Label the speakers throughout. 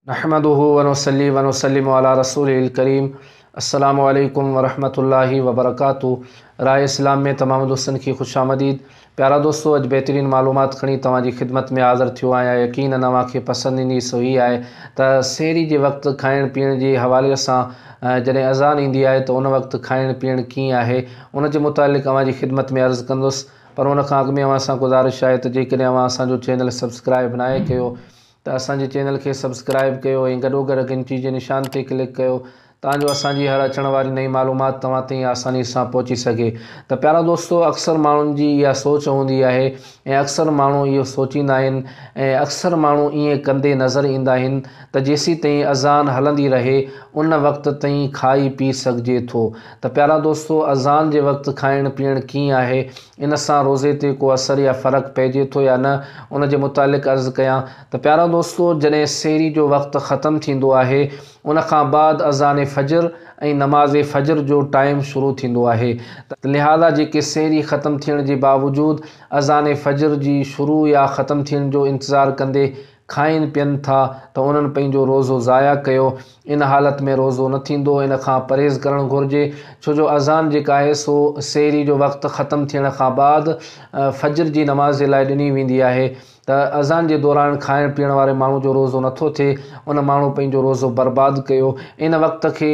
Speaker 1: नहमदुहु व नुसल्ली व नुसल्लिमु अला रसूलिल करीम। अस्सलामु अलैकुम व रहमतुल्लाहि व बरकातुहू। राहे इस्लाम में तमाम दोस्तन की खुशामदीद। प्यारा दोस्तों, अज बेहतरीन मालूमात खणी तवाजी खिदमत में हाज़िर थियो आहियां। यकीन तव्हांखे पसंद ईंदी सो ही आहे त सहरी जे वक्त खाइण पीअण जे हवाले सां जॾहिं अज़ान ईंदी आहे त उन वक्त खाइण पीअण कीअं आहे उन जे मुतालिक़ तव्हांजी खिदमत में अर्ज़ु कंदुसि। पर उन खां अॻु में अव्हां सां गुज़ारिश आहे त जेकॾहिं अव्हां असांजो चैनल सब्सक्राइब नाहे कयो त असांजे चैनल खे सब्सक्राइब कयो ऐं गॾोगॾु घंटी जे निशान ते क्लिक कयो ताजो असांजी हर अचण वारी नई मालूमात तव्हां ताईं आसानी सां पहुची सके। त प्यारा दोस्तों, अक्सर माण्हुनि जी इहा सोच हूंदी आहे ऐं अक्सर माण्हू इहो सोचींदा आहिनि ऐं अक्सर माण्हू ईअं कंदे नज़र ईंदा आहिनि त जेसीं ताईं अज़ान हलंदी रहे उन वक़्त ताईं खाई पी सघिजे थो। त प्यारा दोस्तों, अज़ान जे वक़्तु खाइण पीअण कीअं आहे, इन सां रोज़े ते को असर या फ़र्क़ु पइजे थो या न, उन जे मुतालिक़ अर्ज़ु कयां त प्यारा दोस्तों, जॾहिं सहरी जो वक़्तु ख़तमु थींदो आहे उन खां बाद अज़ान फ़जर ऐं नमाज़ फ़जर जो टाइम शुरू थींदो आहे। त लिहाज़ा जेके सहरी ख़तमु थियण जे बावजूद अज़ान फ़जर जी शुरू या ख़तमु थियण जो इंतज़ारु कंदे खाइनि पीअनि था त उन्हनि पंहिंजो रोज़ो ज़ाया कयो। इन हालत में रोज़ो न थींदो। इन खां परहेज़ करणु घुरिजे, छो जो अज़ान जेका आहे सो सहरी जो वक़्तु ख़तमु थियण खां बाद फ़जर जी नमाज़ जे लाइ ॾिनी वेंदी आहे। त अज़ान जे दौरान खाइण पीअण वारे माण्हू जो रोज़ो नथो थिए, उन माण्हू पंहिंजो रोज़ो बर्बादु कयो। इन वक़्त खे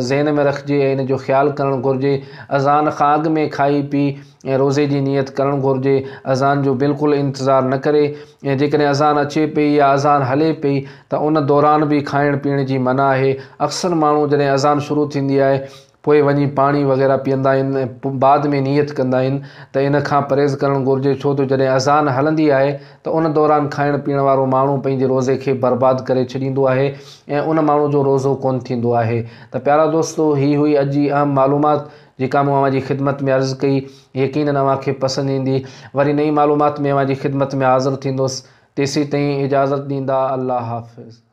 Speaker 1: ज़हन में रखिजे ऐं इन जो ख़्यालु करणु घुरिजे। अज़ान खां अॻु में खाई पी ऐं रोज़े जी नियत करणु घुरिजे। अज़ान जो बिल्कुलु इंतज़ारु न करे ऐं जेकॾहिं अज़ान अचे पई या अज़ान हले पई त उन दौरान बि खाइण पीअण जी मना आहे। अक्सर माण्हू जॾहिं अज़ान शुरू थींदी आहे पोइ वञी पाणी वग़ैरह पीअंदा आहिनि ऐं बाद में नियत कंदा आहिनि त इन खां परहेज़ करणु घुरिजे, छो त जॾहिं अज़ान हलंदी आहे त उन दौरान खाइण पीअण वारो माण्हू पंहिंजे रोज़े खे बर्बादु करे छॾींदो आहे ऐं उन माण्हू जो रोज़ो कोन थींदो आहे। त प्यारा दोस्तों, ही हुई अॼु जी अहम मालूमात जेका मूं अव्हांजी खिदमत में अर्ज़ु कई। यकीन अव्हांखे पसंदि ईंदी। वरी नई मालूमात में अव्हांजी खिदमत में हाज़िर थींदुसि। तेसीं ताईं इजाज़त ॾींदा। अल्लाह हाफ़िज़।